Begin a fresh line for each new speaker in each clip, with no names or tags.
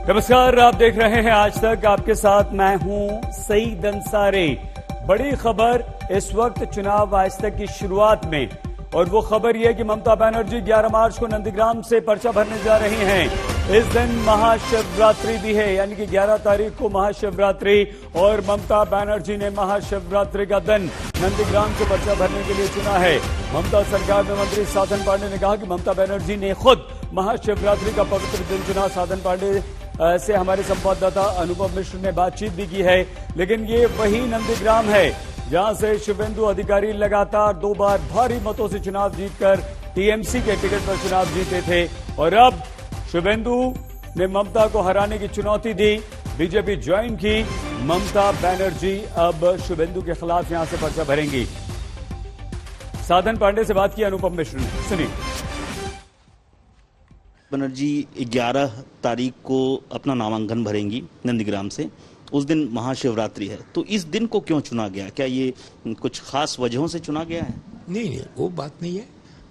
नमस्कार, आप देख रहे हैं आज तक। आपके साथ मैं हूं सईद अंसारी। बड़ी खबर इस वक्त चुनाव आज तक की शुरुआत में, और वो खबर यह कि ममता बनर्जी 11 मार्च को नंदीग्राम से पर्चा भरने जा रही हैं। इस दिन महाशिवरात्रि भी है, यानी कि 11 तारीख को महाशिवरात्रि, और ममता बनर्जी ने महाशिवरात्रि का दिन नंदीग्राम से पर्चा भरने के लिए चुना है। ममता सरकार में मंत्री साधन पांडे ने कहा कि ममता बनर्जी ने खुद महाशिवरात्रि का पवित्र दिन चुना। साधन पांडे से हमारे संवाददाता अनुभव मिश्र ने बातचीत भी की है। लेकिन ये वही नंदीग्राम है जहां से शुभेंदु अधिकारी लगातार 2 बार भारी मतों से चुनाव जीतकर टीएमसी के टिकट पर चुनाव जीते थे, और अब शुभेंदु ने ममता को हराने की चुनौती दी। बीजेपी ज्वाइन की। ममता बनर्जी अब शुभेंदु के खिलाफ यहां से पर्चा भरेंगी। साधन पांडे से बात की अनुपम मिश्र ने, सुनिए।
बनर्जी 11 तारीख को अपना नामांकन भरेंगी नंदीग्राम से। उस दिन महाशिवरात्रि है, तो इस दिन को क्यों चुना गया? क्या ये कुछ खास वजहों से चुना गया है?
नहीं, वो बात नहीं है।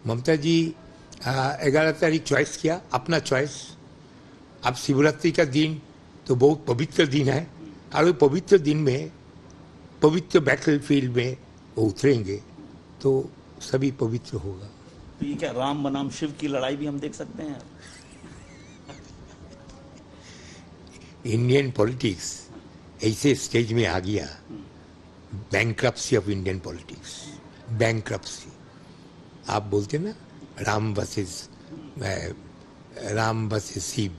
ममता जी 11 तारीख चॉइस किया, अपना चॉइस। अब शिवरात्रि का दिन तो बहुत पवित्र दिन है, और वो पवित्र दिन में पवित्र बैटल फील्ड में वो उतरेंगे तो सभी पवित्र होगा।
तो ये क्या राम बनाम शिव की लड़ाई भी हम देख सकते हैं?
इंडियन पॉलिटिक्स ऐसे स्टेज में आ गया, bankruptcy of Indian politics, bankruptcy. आप बोलते ना राम वर्सेस शिव,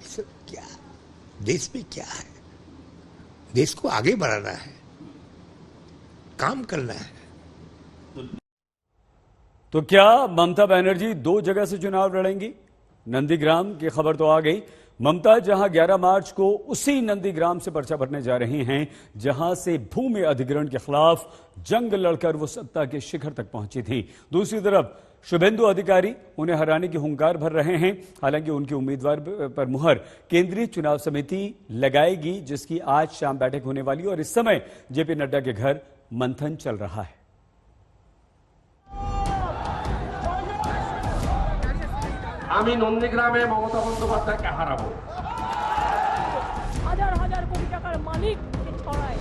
सब क्या देश में क्या है? देश को आगे बढ़ाना है, काम करना है।
तो क्या ममता बनर्जी 2 जगह से चुनाव लड़ेंगी? नंदीग्राम की खबर तो आ गई। ममता जहां 11 मार्च को उसी नंदीग्राम से पर्चा भरने जा रही हैं जहां से भूमि अधिग्रहण के खिलाफ जंग लड़कर वो सत्ता के शिखर तक पहुंची थी। दूसरी तरफ शुभेंदु अधिकारी उन्हें हराने की हुंकार भर रहे हैं। हालांकि उनके उम्मीदवार पर मुहर केंद्रीय चुनाव समिति लगाएगी, जिसकी आज शाम बैठक होने वाली, और इस समय जेपी नड्डा के घर मंथन चल रहा है।
আমি নন্দীগ্রামে মমতা বন্দ্যোপাধ্যায়কে হারাবো।
হাজার হাজার কোটি টাকার মালিক ছড়ায়।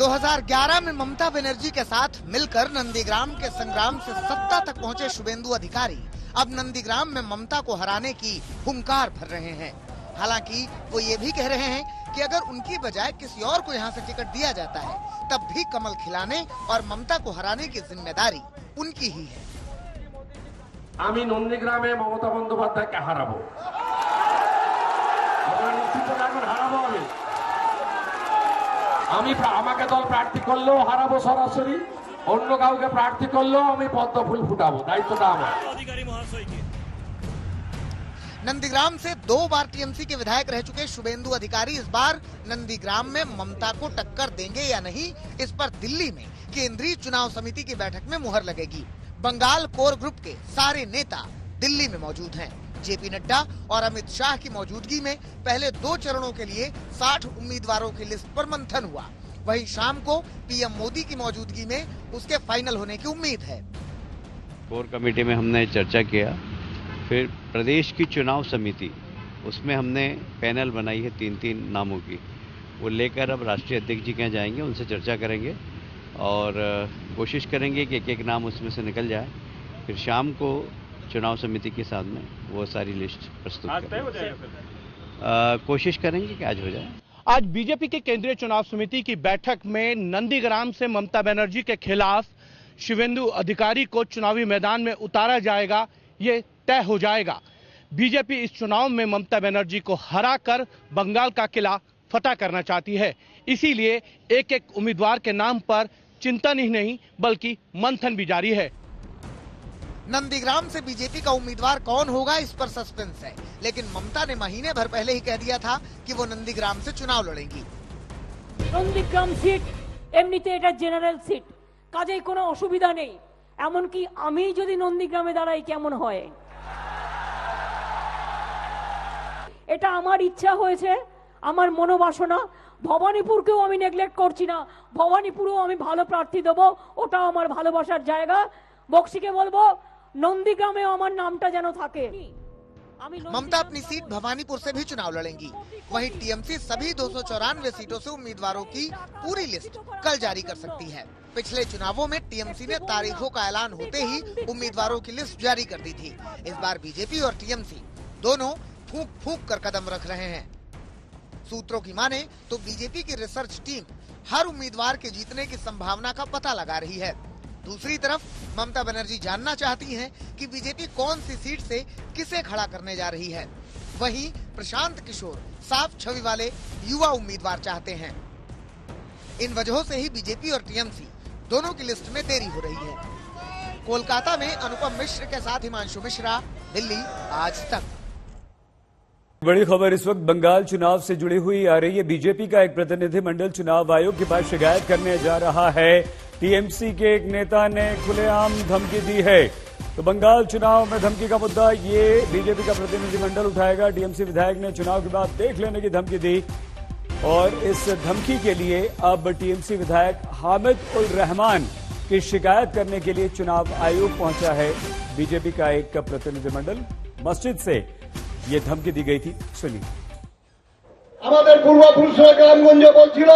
2011 में ममता बनर्जी के साथ मिलकर नंदीग्राम के संग्राम से सत्ता तक पहुंचे शुभेंदु अधिकारी अब नंदीग्राम में ममता को हराने की हुंकार भर रहे हैं। हालांकि वो ये भी कह रहे हैं कि अगर उनकी बजाय किसी और को यहाँ से टिकट दिया जाता है तब भी कमल खिलाने और ममता को हराने की जिम्मेदारी उनकी ही है।
আমি নন্দীগ্রামে মমতা বন্দ্যোপাধ্যায়কে হারাবো। হারাবো আমি আমাকে দল প্রার্থী করলেও হারাবো সরাসরি, অন্য কাউকে প্রার্থী করলেও আমি পদ্ম ফুল ফুটাবো, দায়িত্বটা আমার।
नंदीग्राम से 2 बार टीएमसी के विधायक रह चुके शुभेंदु अधिकारी इस बार नंदीग्राम में ममता को टक्कर देंगे या नहीं, इस पर दिल्ली में केंद्रीय चुनाव समिति की बैठक में मुहर लगेगी। बंगाल कोर ग्रुप के सारे नेता दिल्ली में मौजूद हैं। जेपी नड्डा और अमित शाह की मौजूदगी में पहले 2 चरणों के लिए 60 उम्मीदवारों की लिस्ट पर मंथन हुआ। वहीं शाम को पीएम मोदी की मौजूदगी में उसके फाइनल होने की उम्मीद है।
कोर कमेटी में हमने चर्चा किया, फिर प्रदेश की चुनाव समिति, उसमें हमने पैनल बनाई है 3-3 नामों की। वो लेकर अब राष्ट्रीय अध्यक्ष जी के यहाँ जाएंगे, उनसे चर्चा करेंगे और कोशिश करेंगे कि एक-एक नाम उसमें से निकल जाए। फिर शाम को चुनाव समिति के सामने वो सारी लिस्ट प्रस्तुत करेंगे। कोशिश करेंगे कि आज हो जाए।
आज बीजेपी के केंद्रीय चुनाव समिति की बैठक में नंदीग्राम से ममता बनर्जी के खिलाफ शुभेंदु अधिकारी को चुनावी मैदान में उतारा जाएगा, ये तय हो जाएगा। बीजेपी इस चुनाव में ममता बनर्जी को हराकर बंगाल का किला फतह करना चाहती है। इसीलिए एक-एक उम्मीदवार के नाम पर चिंतन ही नहीं बल्कि मंथन भी जारी है।
नंदीग्राम से बीजेपी का उम्मीदवार कौन होगा, इस पर सस्पेंस है, लेकिन ममता ने महीने भर पहले ही कह दिया था कि वो नंदीग्राम से चुनाव लड़ेंगी।
নন্দীগ্রাম সিট এমনিতে এটা জেনারেল সিট, কাজেই কোনো অসুবিধা নেই। এমনকি আমি যদি নন্দীগ্রামে দাঁড়াই কেমন হয়, এটা আমার ইচ্ছা হয়েছে, আমার মনোবাসনা। ভবানীপুরকেও আমি নেগলেক্ট করছি না, ভবানীপুরেও আমি ভালো প্রার্থী দেবো, ওটা আমার ভালোবাসার জায়গা। বক্সিকে বলবো নন্দীগ্রামেও আমার নামটা যেন থাকে।
ममता अपनी सीट भवानीपुर से भी चुनाव लड़ेंगी। वहीं टीएमसी सभी 294 सीटों से उम्मीदवारों की पूरी लिस्ट कल जारी कर सकती है। पिछले चुनावों में टीएमसी ने तारीखों का ऐलान होते ही उम्मीदवारों की लिस्ट जारी कर दी थी। इस बार बीजेपी और टीएमसी दोनों फूंक फूंक कर कदम रख रहे हैं। सूत्रों की माने तो बीजेपी की रिसर्च टीम हर उम्मीदवार के जीतने की संभावना का पता लगा रही है। दूसरी तरफ ममता बनर्जी जानना चाहती हैं कि बीजेपी कौन सी सीट से किसे खड़ा करने जा रही है। वहीं प्रशांत किशोर साफ छवि वाले युवा उम्मीदवार चाहते हैं। इन वजहों से ही बीजेपी और टीएमसी दोनों की लिस्ट में देरी हो रही है। कोलकाता में अनुपम मिश्र के साथ हिमांशु मिश्रा, दिल्ली आज तक।
बड़ी खबर इस वक्त बंगाल चुनाव से जुड़ी हुई आ रही है। बीजेपी का एक प्रतिनिधिमंडल चुनाव आयोग के पास शिकायत करने जा रहा है। टीएमसी के एक नेता ने खुलेआम धमकी दी है। तो बंगाल चुनाव में धमकी का मुद्दा ये बीजेपी का प्रतिनिधिमंडल उठाएगा। टीएमसी विधायक ने चुनाव के बाद देख लेने की धमकी दी और इस धमकी के लिए अब टीएमसी विधायक हामिद उल रहमान की शिकायत करने के लिए चुनाव आयोग पहुंचा है। बीजेपी का एक प्रतिनिधिमंडल मस्जिद से ये धमकी दी गई थी, सुनिए।
আমাদের পূর্বপুরুষরা গ্রামগঞ্জে বলছিল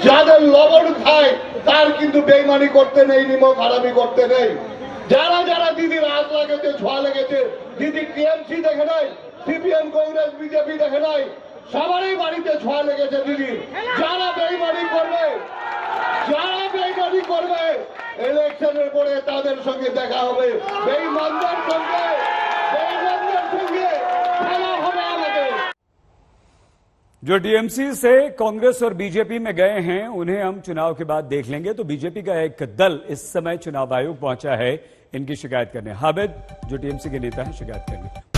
যাদের লবণ খায় তার কিন্তু বেইমানি করতে নেই, নিমক হারামি করতে নেই। যারা যারা দিদির আগ লাগেছে, ছোঁয়া লেগেছে, দিদি টিএমসি দেখে নাই, সিপিএম কংগ্রেস বিজেপি দেখে নাই, সবারই বাড়িতে ছোঁয়া লেগেছে দিদির। যারা বেইমানি করবে ইলেকশনের পরে তাদের সঙ্গে দেখা হবে, বেইমানদের সঙ্গে খেলা হবে আমাদের।
जो टीएमसी से कांग्रेस और बीजेपी में गए हैं उन्हें हम चुनाव के बाद देख लेंगे। तो बीजेपी का एक दल इस समय चुनाव आयोग पहुंचा है इनकी शिकायत करने। हामिद जो टीएमसी के नेता हैं शिकायत करने।